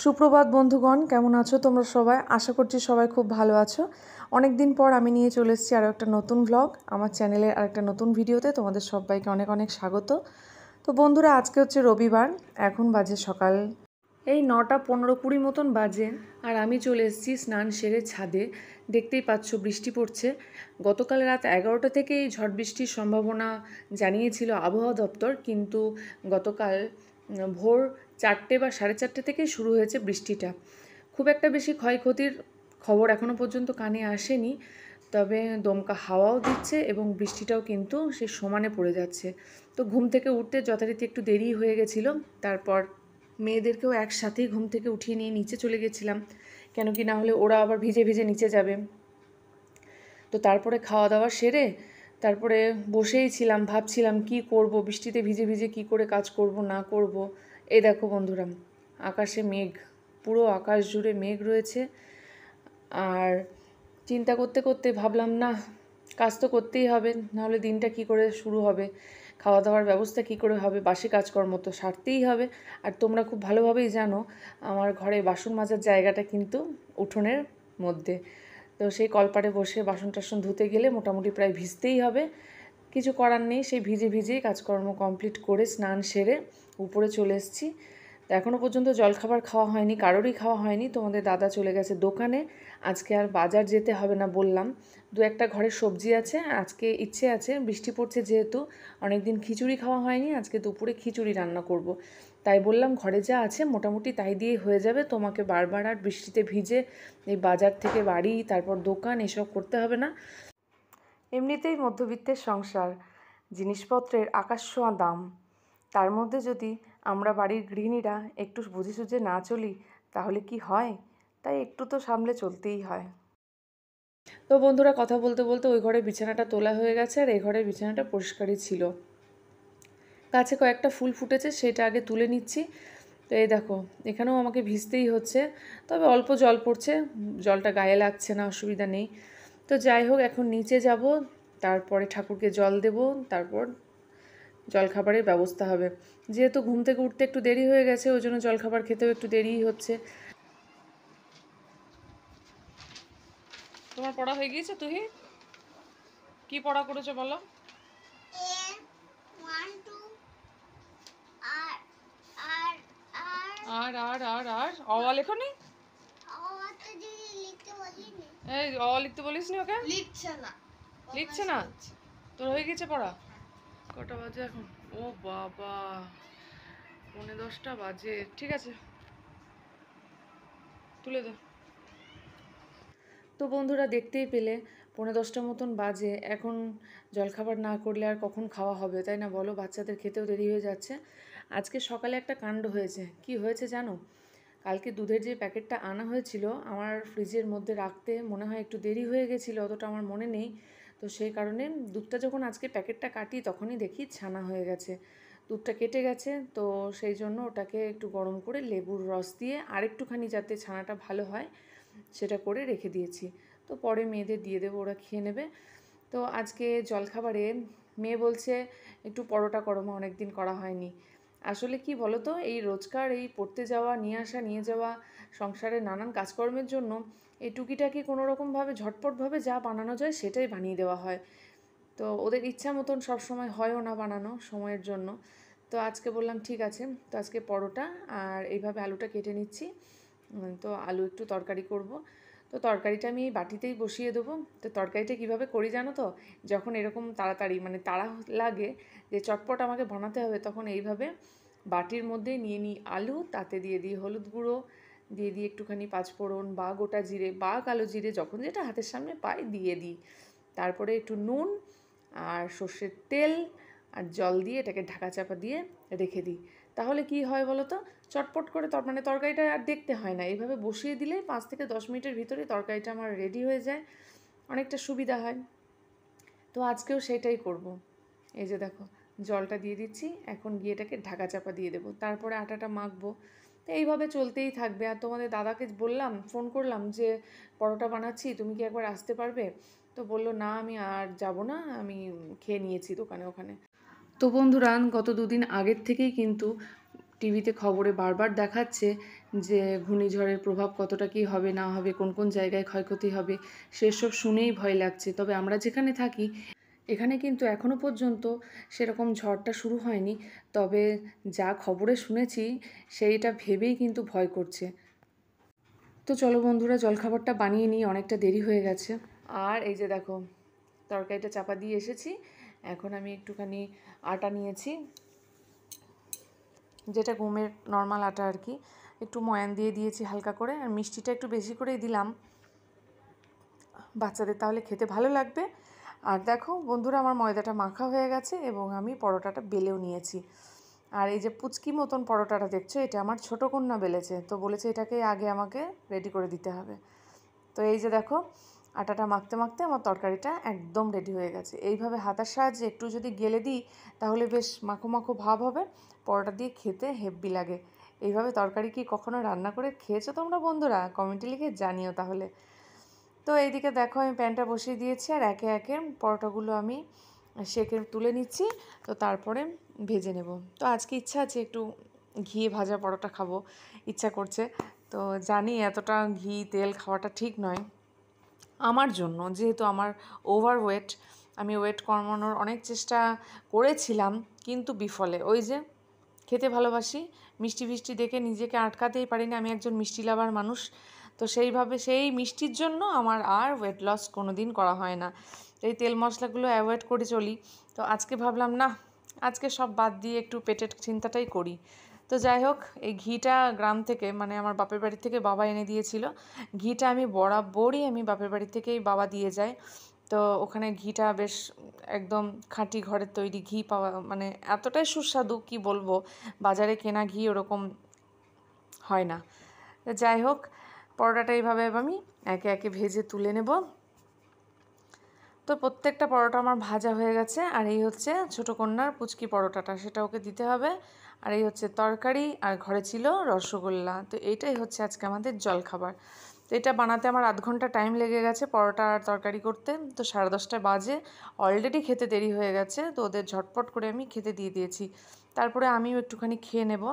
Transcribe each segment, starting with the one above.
সুপ্রভাত বন্ধুগণ, কেমন আছো তোমরা সবাই? আশা করছি সবাই খুব ভালো আছো। অনেক দিন পর আমি নিয়ে চলে এসেছি আরও একটা নতুন ভ্লগ আমার চ্যানেলের আরেকটা নতুন ভিডিওতে। তোমাদের সবাইকে অনেক অনেক স্বাগত। তো বন্ধুরা, আজকে হচ্ছে রবিবার, এখন বাজে সকাল এই 9টা 15-20 মতন বাজে, আর আমি চলে এসেছি স্নান সেরে ছাদে। দেখতেই পাচ্ছ বৃষ্টি পড়ছে। গতকাল রাত 11টা থেকেই ঝড় বৃষ্টির সম্ভাবনা জানিয়েছিল আবহাওয়া দপ্তর, কিন্তু গতকাল ভোর 4টে বা 4:30 থেকেই শুরু হয়েছে বৃষ্টিটা। খুব একটা বেশি ক্ষয়ক্ষতির খবর এখনও পর্যন্ত কানে আসেনি, তবে দমকা হাওয়াও দিচ্ছে এবং বৃষ্টিটাও কিন্তু সে সমানে পড়ে যাচ্ছে। তো ঘুম থেকে উঠতে যথারীতি একটু দেরি হয়ে গেছিলো। তারপর মেয়েদেরকেও একসাথেই ঘুম থেকে উঠিয়ে নিয়ে নিচে চলে গেছিলাম, কেন কি না হলে ওরা আবার ভিজে ভিজে নিচে যাবে। তো তারপরে খাওয়া দাওয়া সেরে তারপরে বসেই ছিলাম, ভাবছিলাম কি করব, বৃষ্টিতে ভিজে ভিজে কি করে কাজ করব না করব। এই দেখো বন্ধুরা, আকাশে মেঘ, পুরো আকাশ জুড়ে মেঘ রয়েছে। আর চিন্তা করতে করতে ভাবলাম, না, কাজ তো করতেই হবে, নাহলে দিনটা কি করে শুরু হবে, খাওয়া দাওয়ার ব্যবস্থা কি করে হবে, বাসি কাজকর্ম তো সারতেই হবে। আর তোমরা খুব ভালোভাবেই জানো আমার ঘরে বাসন মাজার জায়গাটা কিন্তু উঠোনের মধ্যে। তো সেই কলপারে বসে বাসন টাসন ধুতে গেলে মোটামুটি প্রায় ভিজতেই হবে। কিছু করার নেই, সেই ভিজে ভিজেই কাজকর্ম কমপ্লিট করে স্নান সেরে উপরে চলে এসেছি। তো এখনও পর্যন্ত জলখাবার খাওয়া হয়নি, কারোরই খাওয়া হয়নি। তোমাদের দাদা চলে গেছে দোকানে, আজকে আর বাজার যেতে হবে না বললাম। দু একটা ঘরের সবজি আছে, আজকে ইচ্ছে আছে, বৃষ্টি পড়ছে যেহেতু, অনেক দিন খিচুড়ি খাওয়া হয়নি, আজকে দুপুরে খিচুড়ি রান্না করব। তাই বললাম ঘরে যা আছে মোটামুটি তাই দিয়ে হয়ে যাবে, তোমাকে বারবার আর বৃষ্টিতে ভিজে এই বাজার থেকে বাড়ি তারপর দোকান এসব করতে হবে না। এমনিতেই মধ্যবিত্তের সংসার, জিনিসপত্রের আকাশছোঁয়া দাম, তার মধ্যে যদি আমরা বাড়ির গৃহিণীরা একটু বুঝে সুঝে না চলি তাহলে কি হয়? তাই একটু তো সামলে চলতেই হয়। তো বন্ধুরা, কথা বলতে বলতে ওই ঘরে বিছানাটা তোলা হয়ে গেছে, আর এই ঘরের বিছানাটা পরিষ্কারই ছিল। কাছে কয়েকটা ফুল ফুটেছে, সেটা আগে তুলে নিচ্ছি। তো এই দেখো, এখানেও আমাকে ভিজতেই হচ্ছে, তবে অল্প জল পড়ছে, জলটা গায়ে লাগছে না, অসুবিধা নেই। তো যাই হোক, এখন নিচে যাব, তারপরে ঠাকুরকে জল দেব, তারপর জলখাবারের ব্যবস্থা হবে। যেহেতু ঘুম থেকে উঠতে একটু দেরি হয়ে গেছে, ওই জন্য জলখাবার খেতেও একটু দেরিই হচ্ছে। তোমার পড়া হয়ে গিয়েছে? তুই কি পড়া করেছো বলো? আর আর আর আর অ লেখনি? এই অ লিখতে বলিস নি ওকে? লিখছে না? তোর হয়ে গেছে পড়া? কটা বাজে এখন? ও বাবা, 9:45 বাজে। ঠিক আছে, তুলে দে। তো বন্ধুরা, দেখতেই পেলে 9:45 মতন বাজে। এখন জলখাবার না করলে আর কখন খাওয়া হবে, তাই না বলো? বাচ্চাদের খেতেও দেরি হয়ে যাচ্ছে। আজকে সকালে একটা কাণ্ড হয়েছে। কি হয়েছে জানো? কালকে দুধের যে প্যাকেটটা আনা হয়েছিল, আমার ফ্রিজের মধ্যে রাখতে মনে হয় একটু দেরি হয়ে গেছিলো, অতটা আমার মনে নেই। তো সেই কারণে দুধটা যখন আজকে প্যাকেটটা কাটি তখনই দেখি ছানা হয়ে গেছে, দুধটা কেটে গেছে। তো সেই জন্য ওটাকে একটু গরম করে লেবুর রস দিয়ে আরেকটুখানি যাতে ছানাটা ভালো হয় সেটা করে রেখে দিয়েছি। তো পরে মেয়েদের দিয়ে দেবো, ওরা খেয়ে নেবে। তো আজকে জলখাবারে মেয়ে বলছে একটু পরোটা করো মা, অনেক দিন করা হয়নি। আসলে কি বলো তো, এই রোজকার এই পড়তে যাওয়া, নিয়ে আসা নিয়ে যাওয়া, সংসারের নানান কাজকর্মের জন্য এই টুকিটাকি কোনোরকমভাবে ঝটপটভাবে যা বানানো যায় সেটাই বানিয়ে দেওয়া হয়। তো ওদের ইচ্ছা মতন সবসময় হয়ও না বানানো সময়ের জন্য। তো আজকে বললাম ঠিক আছে, তো আজকে পরোটা আর এইভাবে আলুটা কেটে নিচ্ছি। তো আলু একটু তরকারি করব। তো তরকারিটা আমি এই বাটিতেই বসিয়ে দেবো। তো তরকারিটা কীভাবে করি জানো তো? যখন এরকম তাড়াতাড়ি মানে তাড়া লাগে যে চটপট আমাকে বানাতে হবে, তখন এইভাবে বাটির মধ্যে নিয়ে নিই আলু, তাতে দিয়ে দিই হলুদ গুঁড়ো, দিয়ে দিই একটুখানি পাঁচফোড়ন বা গোটা জিরে বা কালো জিরে, যখন যেটা হাতের সামনে পাই দিয়ে দিই। তারপরে একটু নুন আর সর্ষের তেল আর জল দিয়ে এটাকে ঢাকা চাপা দিয়ে রেখে দিই। তাহলে কি হয় বলো তো, চটপট করে মানে তরকারিটা আর দেখতে হয় না, এইভাবে বসিয়ে দিলেই 5 থেকে 10 মিনিটের ভিতরে তরকারিটা আমার রেডি হয়ে যায়, অনেকটা সুবিধা হয়। তো আজকেও সেটাই করব। এই যে দেখো জলটা দিয়ে দিচ্ছি, এখন গিয়ে এটাকে ঢাকা চাপা দিয়ে দেবো, তারপরে আটাটা মাখবো। তো এইভাবে চলতেই থাকবে। আর তোমাদের দাদাকে বললাম, ফোন করলাম যে পরোটা বানাচ্ছি, তুমি কি একবার আসতে পারবে? তো বললো না আমি আর যাব না, আমি খেয়ে নিয়েছি দোকানে ওখানে। তো বন্ধুরা, গত 2 দিন আগের থেকেই কিন্তু টিভিতে খবরে বারবার দেখাচ্ছে যে ঘূর্ণিঝড়ের প্রভাব কতটা কী হবে না হবে, কোন কোন জায়গায় ক্ষয়ক্ষতি হবে, সেসব শুনেই ভয় লাগছে। তবে আমরা যেখানে থাকি এখানে কিন্তু এখনও পর্যন্ত সেরকম ঝড়টা শুরু হয়নি, তবে যা খবরে শুনেছি সেইটা ভেবেই কিন্তু ভয় করছে। তো চলো বন্ধুরা, জলখাবারটা বানিয়ে নিই, অনেকটা দেরি হয়ে গেছে। আর এই যে দেখো তরকারিটা চাপা দিয়ে এসেছি, এখন আমি একটুখানি আটা নিয়েছি, যেটা গমের নর্মাল আটা আর কি, একটু ময়ান দিয়ে দিয়েছি হালকা করে, আর মিষ্টিটা একটু বেশি করেই দিলাম বাচ্চাদের, তাহলে খেতে ভালো লাগবে। আর দেখো বন্ধুরা, আমার ময়দাটা মাখা হয়ে গেছে এবং আমি পরোটাটা বেলেও নিয়েছি। আর এই যে পুচকি মতন পরোটাটা দেখছো, এটা আমার ছোটো কন্যা বেলেছে, তো বলেছে এটাকে আগে আমাকে রেডি করে দিতে হবে। তো এই যে দেখো আটাটা মাখতে মাখতে আমার তরকারিটা একদম রেডি হয়ে গেছে। এইভাবে হাতার সাহায্যে একটু যদি গেলে দিই তাহলে বেশ মাখো মাখো ভাব হবে, পরোটা দিয়ে খেতে হেব্বি লাগে। এইভাবে তরকারি কি কখনো রান্না করে খেয়েছো তোমরা বন্ধুরা? কমেন্টে লিখে জানিও তাহলে। তো এইদিকে দেখো আমি প্যানটা বসিয়ে দিয়েছি, আর একে একে পরোটাগুলো আমি সেঁকে তুলে নিচ্ছি, তো তারপরে ভেজে নেব। তো আজকে ইচ্ছা আছে একটু ঘি ভাজা পরোটা খাবো, ইচ্ছা করছে। তো জানি এতটা ঘি তেল খাওয়াটা ঠিক নয় আমার জন্য, যেহেতু আমার ওভার ওয়েট। আমি ওয়েট কমানোর অনেক চেষ্টা করেছিলাম কিন্তু বিফলে। ওই যে খেতে ভালোবাসি, মিষ্টি ফিষ্টি দেখে নিজেকে আটকাতেই পারি না, আমি একজন মিষ্টি লাভার মানুষ। তো সেইভাবে সেই মিষ্টির জন্য আমার আর ওয়েট লস কোনো দিন করা হয় না, এই তেল মশলাগুলো অ্যাভয়েড করে চলি। তো আজকে ভাবলাম না, আজকে সব বাদ দিয়ে একটু পেটের চিন্তাটাই করি। তো যাই হোক, এই ঘিটা গ্রাম থেকে মানে আমার বাপের বাড়ি থেকে বাবা এনে দিয়েছিল। ঘিটা আমি বরাবরই আমি বাপের বাড়ি থেকেই বাবা দিয়ে যায়। তো ওখানে ঘিটা বেশ একদম খাঁটি ঘরের তৈরি ঘি পাওয়া, মানে এতটাই সুস্বাদু কি বলবো, বাজারে কেনা ঘি ওরকম হয় না। যাই হোক, পরোটাটা এইভাবে আমি একে একে ভেজে তুলে নেব। তো প্রত্যেকটা পরোটা আমার ভাজা হয়ে গেছে, আর এই হচ্ছে ছোটো কন্যার পুচকি পরোটাটা, সেটা ওকে দিতে হবে। আর এই হচ্ছে তরকারি, আর ঘরে ছিল রসগোল্লা। তো এইটাই হচ্ছে আজকে আমাদের জলখাবার। তো এটা বানাতে আমার আধ ঘন্টা টাইম লেগে গেছে, পরোটা আর তরকারি করতে। তো 10:30 বাজে, অলরেডি খেতে দেরি হয়ে গেছে, তো ওদের ঝটপট করে আমি খেতে দিয়ে দিয়েছি, তারপরে আমিও একটুখানি খেয়ে নেব।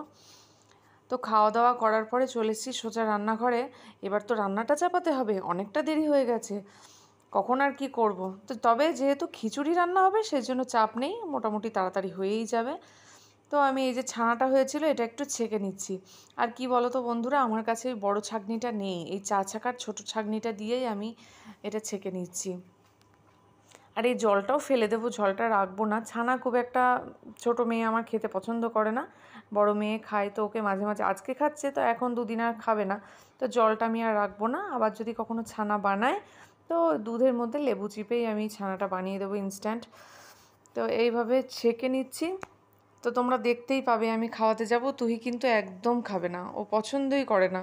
তো খাওয়া দাওয়া করার পরে চলে এসেছি সোজা রান্নাঘরে। এবার তো রান্নাটা চাপাতে হবে, অনেকটা দেরি হয়ে গেছে, কখন আর কি করব। তো তবে যেহেতু খিচুড়ি রান্না হবে সেই জন্য চাপ নেই, মোটামুটি তাড়াতাড়ি হয়েই যাবে। তো আমি এই যে ছানাটা হয়েছিল এটা একটু ছেঁকে নিচ্ছি। আর কি বলো তো বন্ধুরা, আমার কাছে ওই বড়ো ছাঁকনিটা নেই, এই চা ছাঁকার ছোটো ছাঁকনিটা দিয়েই আমি এটা ছেঁকে নিচ্ছি। আর এই জলটাও ফেলে দেবো, জলটা রাখবো না। ছানা খুব একটা ছোটো মেয়ে আমার খেতে পছন্দ করে না, বড় মেয়ে খায়, তো ওকে মাঝে মাঝে, আজকে খাচ্ছে তো এখন 2 দিন আর খাবে না। তো জলটা আমি আর রাখবো না। আবার যদি কখনো ছানা বানায় তো দুধের মধ্যে লেবু চিপেই আমি ছানাটা বানিয়ে দেবো ইনস্ট্যান্ট। তো এইভাবে ছেঁকে নিচ্ছি। তো তোমরা দেখতেই পাবে আমি খাওয়াতে যাব, তুই কিন্তু একদম খাবে না, ও পছন্দই করে না।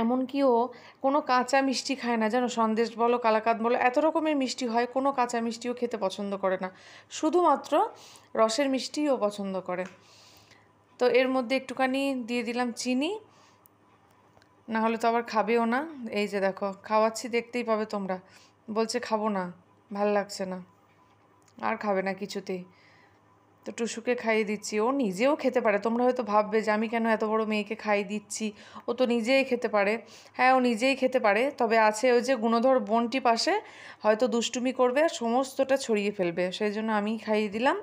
এমনকি ও কোনো কাঁচা মিষ্টি খায় না, জানো, সন্দেশ বলো কালাকাঁদ বলো এত রকমের মিষ্টি হয়, কোনো কাঁচা মিষ্টিও খেতে পছন্দ করে না, শুধুমাত্র রসের মিষ্টিই ও পছন্দ করে। তো এর মধ্যে একটুখানি দিয়ে দিলাম চিনি, না হলে তো আবার খাবেও না। এই যে দেখো খাওয়াচ্ছি, দেখতেই পাবে তোমরা, বলছে খাবো না, ভাল লাগছে না, আর খাবে না কিছুতেই। তো টুসুকে খাইয়ে দিচ্ছি, ও নিজেও খেতে পারে। তোমরা হয়তো ভাববে যে আমি কেন এত বড় মেয়েকে খাইয়ে দিচ্ছি, ও তো নিজেই খেতে পারে। হ্যাঁ, ও নিজেই খেতে পারে, তবে আছে ওই যে গুণধর বোনটি পাশে, হয়তো দুষ্টুমি করবে আর সমস্তটা ছড়িয়ে ফেলবে, সেই জন্য আমি খাইয়ে দিলাম।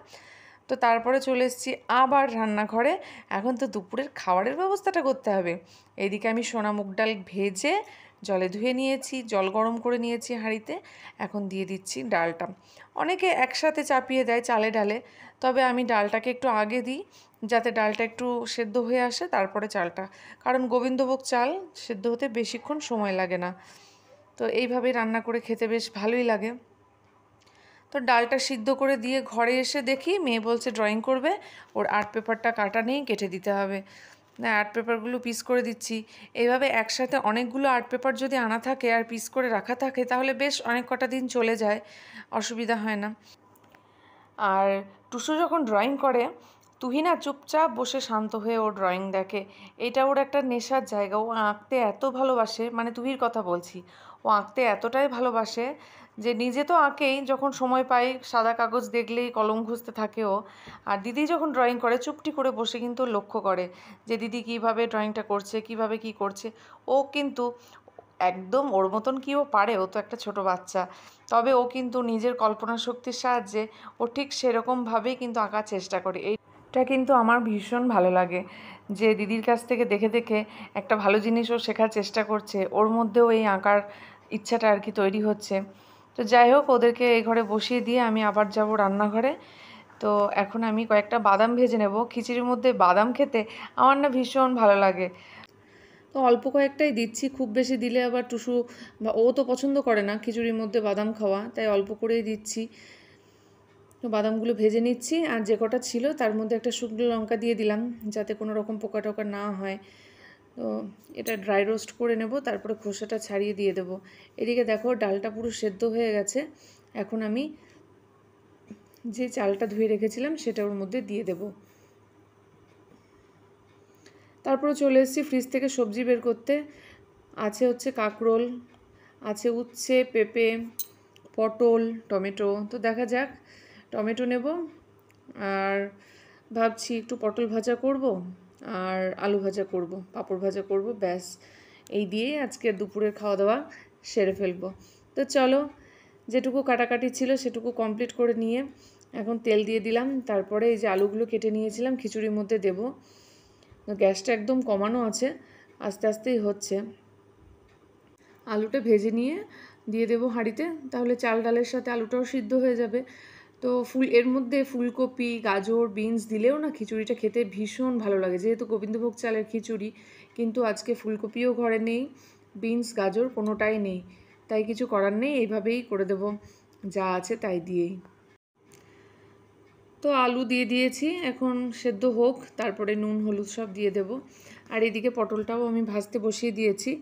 তো তারপরে চলে এসেছি আবার রান্নাঘরে, এখন তো দুপুরের খাবারের ব্যবস্থাটা করতে হবে। এইদিকে আমি সোনা মুগ ডাল ভেজে জলে ধুয়ে নিয়েছি, জল গরম করে নিয়েছি হাঁড়িতে, এখন দিয়ে দিচ্ছি ডালটা। অনেকে একসাথে চাপিয়ে দেয় চালে ডালে, তবে আমি ডালটাকে একটু আগে দিই, যাতে ডালটা একটু সেদ্ধ হয়ে আসে তারপরে চালটা, কারণ গোবিন্দভোগ চাল সেদ্ধ হতে বেশিক্ষণ সময় লাগে না। তো এইভাবেই রান্না করে খেতে বেশ ভালোই লাগে। তো ডালটা সিদ্ধ করে দিয়ে ঘরে এসে দেখি মেয়ে বলছে ড্রয়িং করবে, ওর আর্ট পেপারটা কাটা নেই, কেটে দিতে হবে। না, আর্ট পেপারগুলো পিস করে দিচ্ছি। এইভাবে একসাথে অনেকগুলো আর্ট পেপার যদি আনা থাকে আর পিস করে রাখা থাকে তাহলে বেশ অনেক কটা দিন চলে যায়, অসুবিধা হয় না। আর টুসু যখন ড্রয়িং করে তুহিনা চুপচাপ বসে শান্ত হয়ে ও ড্রয়িং দেখে। এটা ওর একটা নেশার জায়গা। ও আঁকতে এত ভালোবাসে, মানে তুহির কথা বলছি, ও আঁকতে এতটাই ভালোবাসে যে নিজে তো আঁকেই, যখন সময় পায় সাদা কাগজ দেখলেই কলম ঘুষতে থাকে ও। আর দিদি যখন ড্রয়িং করে চুপটি করে বসে কিন্তু লক্ষ্য করে যে দিদি কীভাবে ড্রয়িংটা করছে, কীভাবে কী করছে। ও কিন্তু একদম ওর মতন কি ও পারে, ও তো একটা ছোট বাচ্চা, তবে ও কিন্তু নিজের কল্পনা শক্তির সাহায্যে ও ঠিক সেরকমভাবেই কিন্তু আঁকার চেষ্টা করে। এইটা কিন্তু আমার ভীষণ ভালো লাগে যে দিদির কাছ থেকে দেখে দেখে একটা ভালো জিনিস ও শেখার চেষ্টা করছে, ওর মধ্যেও এই আঁকার ইচ্ছাটা আর কি তৈরি হচ্ছে। তো যাই হোক, ওদেরকে এই ঘরে বসিয়ে দিয়ে আমি আবার যাব রান্নাঘরে। তো এখন আমি কয়েকটা বাদাম ভেজে নেব। খিচুড়ির মধ্যে বাদাম খেতে আমার না ভীষণ ভালো লাগে। তো অল্প কয়েকটাই দিচ্ছি, খুব বেশি দিলে আবার টুসু বা ও তো পছন্দ করে না খিচুড়ির মধ্যে বাদাম খাওয়া, তাই অল্প করেই দিচ্ছি। তো বাদামগুলো ভেজে নিচ্ছি, আর যে কটা ছিল তার মধ্যে একটা শুকনো লঙ্কা দিয়ে দিলাম যাতে কোনো রকম পোকা টোকা না হয়। তো এটা ড্রাই রোস্ট করে নেব, তারপরে খোসাটা ছাড়িয়ে দিয়ে দেবো। এদিকে দেখো ডালটা পুরো সেদ্ধ হয়ে গেছে। এখন আমি যে চালটা ধুয়ে রেখেছিলাম সেটা ওর মধ্যে দিয়ে দেব। তারপরে চলে এসেছি ফ্রিজ থেকে সবজি বের করতে। আছে হচ্ছে কাঁকরোল, আছে উচ্ছে, পেঁপে, পটল, টমেটো। তো দেখা যাক, টমেটো নেব, আর ভাবছি একটু পটল ভাজা করব আর আলু ভাজা করব, পাঁপড় ভাজা করব, ব্যাস এই দিয়ে আজকে দুপুরের খাওয়া দাওয়া সেরে ফেলবো। তো চলো, যেটুকু কাটাকাটি ছিল সেটুকু কমপ্লিট করে নিয়ে এখন তেল দিয়ে দিলাম। তারপরে এই যে আলুগুলো কেটে নিয়েছিলাম খিচুড়ির মধ্যে দেব। গ্যাসটা একদম কমানো আছে, আস্তে আস্তেই হচ্ছে। আলুটা ভেজে নিয়ে দিয়ে দেবো হাঁড়িতে, তাহলে চাল ডালের সাথে আলুটাও সিদ্ধ হয়ে যাবে। তো এর মধ্যে ফুলকপি, গাজর, বিনস দিলেও না খিচুড়িটা খেতে ভীষণ ভালো লাগে, যেহেতু গোবিন্দভোগ চালের খিচুড়ি। কিন্তু আজকে ফুলকপিও ঘরে নেই, বিনস, গাজর কোনোটাই নেই, তাই কিছু করার নেই, এইভাবেই করে দেব, যা আছে তাই দিয়েই। তো আলু দিয়ে দিয়েছি, এখন সেদ্ধ হোক, তারপরে নুন হলুদ সব দিয়ে দেব। আর এদিকে পটলটাও আমি ভাজতে বসিয়ে দিয়েছি।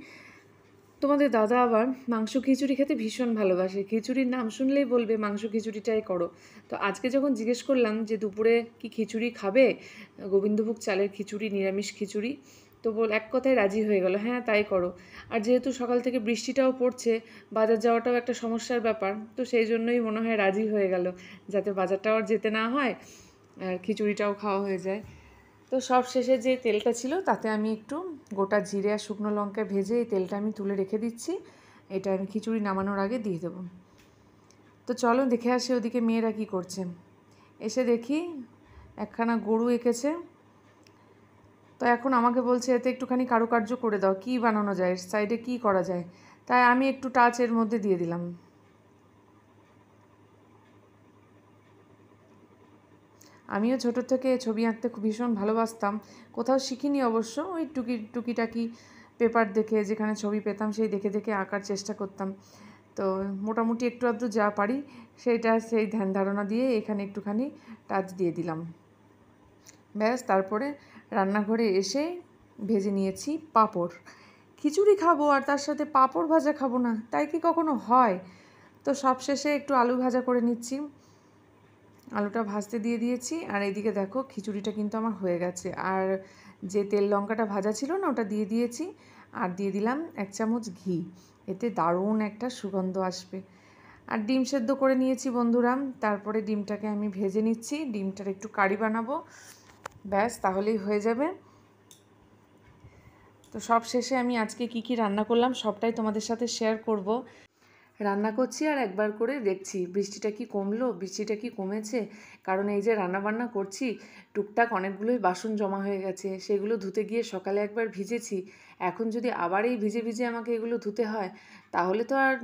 তোমাদের দাদা আবার মাংস খিচুড়ি খেতে ভীষণ ভালোবাসে, খিচুড়ির নাম শুনলেই বলবে মাংস খিচুড়িটাই করো। তো আজকে যখন জিজ্ঞেস করলাম যে দুপুরে কি খিচুড়ি খাবে, গোবিন্দভোগ চালের খিচুড়ি, নিরামিষ খিচুড়ি, তো এক কথায় রাজি হয়ে গেল, হ্যাঁ তাই করো। আর যেহেতু সকাল থেকে বৃষ্টিটাও পড়ছে, বাজার যাওয়াটাও একটা সমস্যার ব্যাপার, তো সেই জন্যই মনে হয় রাজি হয়ে গেল, যাতে বাজারটাও আর যেতে না হয় আর খিচুড়িটাও খাওয়া হয়ে যায়। তো সব শেষে যে তেলটা ছিল তাতে আমি একটু গোটা জিরে আর শুকনো লঙ্কা ভেজে এই তেলটা আমি তুলে রেখে দিচ্ছি, এটা আমি খিচুড়ি নামানোর আগে দিয়ে দেবো। তো চলো দেখে আসি ওদিকে মেয়েরা কী করছে। এসে দেখি একখানা গরু এঁকেছে, তো এখন আমাকে বলছে এতে একটুখানি কারুকার্য করে দাও, কী বানানো যায়, সাইডে কী করা যায়, তাই আমি একটু টাচ এর মধ্যে দিয়ে দিলাম। আমিও ছোটো থেকে ছবি আঁকতে খুব ভীষণ ভালোবাসতাম, কোথাও শিখিনি অবশ্য, ওই টুকিটাকি পেপার দেখে যেখানে ছবি পেতাম সেই দেখে দেখে আঁকার চেষ্টা করতাম। তো মোটামুটি একটু আধটু যা পারি সেই ধ্যান ধারণা দিয়ে এখানে একটুখানি টাচ দিয়ে দিলাম, ব্যাস। তারপরে রান্নাঘরে এসে ভেজে নিয়েছি পাঁপড়। খিচুড়ি খাবো আর তার সাথে পাঁপড় ভাজা খাবো না, তাই কি কখনো হয়? তো সবশেষে একটু আলু ভাজা করে নিচ্ছি, আলুটা ভাজতে দিয়ে দিয়েছি। আর এইদিকে দেখো খিচুড়িটা কিন্তু আমার হয়ে গেছে, আর যে তেল লঙ্কাটা ভাজা ছিল না ওটা দিয়ে দিয়েছি, আর দিয়ে দিলাম 1 চামচ ঘি, এতে দারুণ একটা সুগন্ধ আসবে। আর ডিম সেদ্ধ করে নিয়েছি বন্ধুরা, তারপরে ডিমটাকে আমি ভেজে নিচ্ছি, ডিমটার একটু কারি বানাবো, ব্যাস তাহলেই হয়ে যাবে। তো সব শেষে আমি আজকে কি রান্না করলাম সবটাই তোমাদের সাথে শেয়ার করব। রান্না করছি আর একবার করে দেখছি বৃষ্টিটা কি কমলো, বৃষ্টিটা কি কমেছে, কারণ এই যে রান্নাবান্না করছি টুকটাক অনেকগুলোই বাসন জমা হয়ে গেছে, সেগুলো ধুতে গিয়ে সকালে একবার ভিজেছি, এখন যদি আবার এই ভিজে ভিজে আমাকে এগুলো ধুতে হয় তাহলে তো আর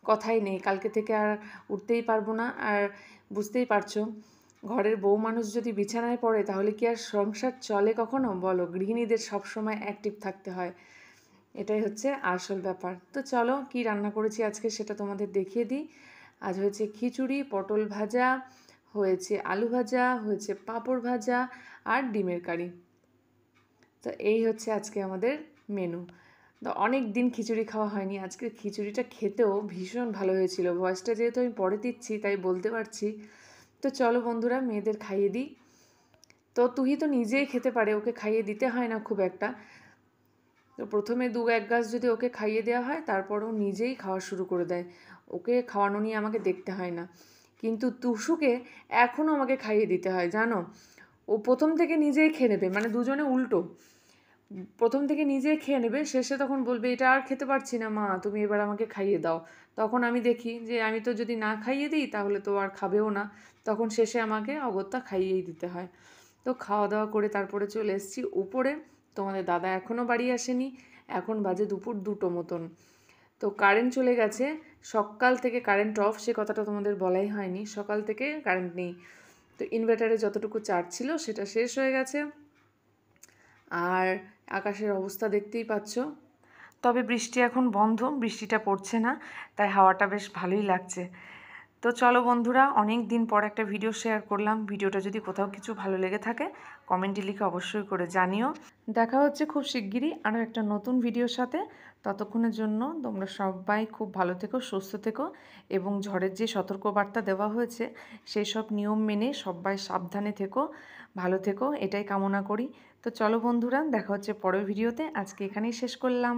কথাই নেই, কালকে থেকে আর উঠতেই পারবো না। আর বুঝতেই পারছো, ঘরের বউ মানুষ যদি বিছানায় পড়ে তাহলে কি আর সংসার চলে কখনো বলো? গৃহিণীদের সবসময় অ্যাক্টিভ থাকতে হয়, এটাই হচ্ছে আসল ব্যাপার। তো চলো কি রান্না করেছি আজকে সেটা তোমাদের দেখিয়ে দিই। আজ হয়েছে খিচুড়ি, পটল ভাজা, হয়েছে আলু ভাজা, হয়েছে পাঁপড় ভাজা আর ডিমের কারি। তো এই হচ্ছে আজকে আমাদের মেনু। তো অনেক দিন খিচুড়ি খাওয়া হয়নি, আজকে খিচুড়িটা খেতেও ভীষণ ভালো হয়েছিল। ভয়েসটা যেহেতু আমি পরে দিচ্ছি তাই বলতে পারছি। তো চলো বন্ধুরা, মেয়েদের খাইয়ে দিই। তো তুই তো নিজেই খেতে পারে, ওকে খাইয়ে দিতে হয় না খুব একটা। তো প্রথমে 2-1 গ্লাস যদি ওকে খাইয়ে দেওয়া হয়, তারপর ও নিজেই খাওয়া শুরু করে দেয়। ওকে খাওয়ানো নিয়ে আমাকে দেখতে হয় না। কিন্তু তুষুকে এখনও আমাকে খাইয়ে দিতে হয়, জানো। ও প্রথম থেকে নিজেই খেয়ে নেবে, মানে দুজনে উল্টো। প্রথম থেকে নিজেই খেয়ে নেবে, শেষে তখন বলবে এটা আর খেতে পারছি না মা, তুমি এবার আমাকে খাইয়ে দাও। তখন আমি দেখি যে আমি তো যদি না খাইয়ে দিই তাহলে তো আর খাবেও না, তখন শেষে আমাকে অগত্যা খাইয়েই দিতে হয়। তো খাওয়া দাওয়া করে তারপরে চলে এসেছি উপরে। তোমাদের দাদা এখনও বাড়ি আসেনি, এখন বাজে দুপুর 2টো মতন। তো কারেন্ট চলে গেছে, সকাল থেকে কারেন্ট অফ, সে কথাটা তোমাদের বলাই হয়নি। সকাল থেকে কারেন্ট নেই। তো ইনভার্টারে যতটুকু চার্জ ছিল সেটা শেষ হয়ে গেছে। আর আকাশের অবস্থা দেখতেই পাচ্ছ। তবে বৃষ্টি এখন বন্ধ, বৃষ্টিটা পড়ছে না, তাই হাওয়াটা বেশ ভালোই লাগছে। তো চলো বন্ধুরা, অনেক দিন পর একটা ভিডিও শেয়ার করলাম। ভিডিওটা যদি কোথাও কিছু ভালো লেগে থাকে কমেন্টে লিখে অবশ্যই করে জানিও। দেখা হচ্ছে খুব শিগগিরই আরও একটা নতুন ভিডিওর সাথে। ততক্ষণের জন্য তোমরা সবাই খুব ভালো থেকো, সুস্থ থেকো, এবং ঝড়ের যে সতর্কবার্তা দেওয়া হয়েছে সেই সব নিয়ম মেনে সবাই সাবধানে থেকো, ভালো থেকো, এটাই কামনা করি। তো চলো বন্ধুরা, দেখা হচ্ছে পরের ভিডিওতে। আজকে এখানেই শেষ করলাম।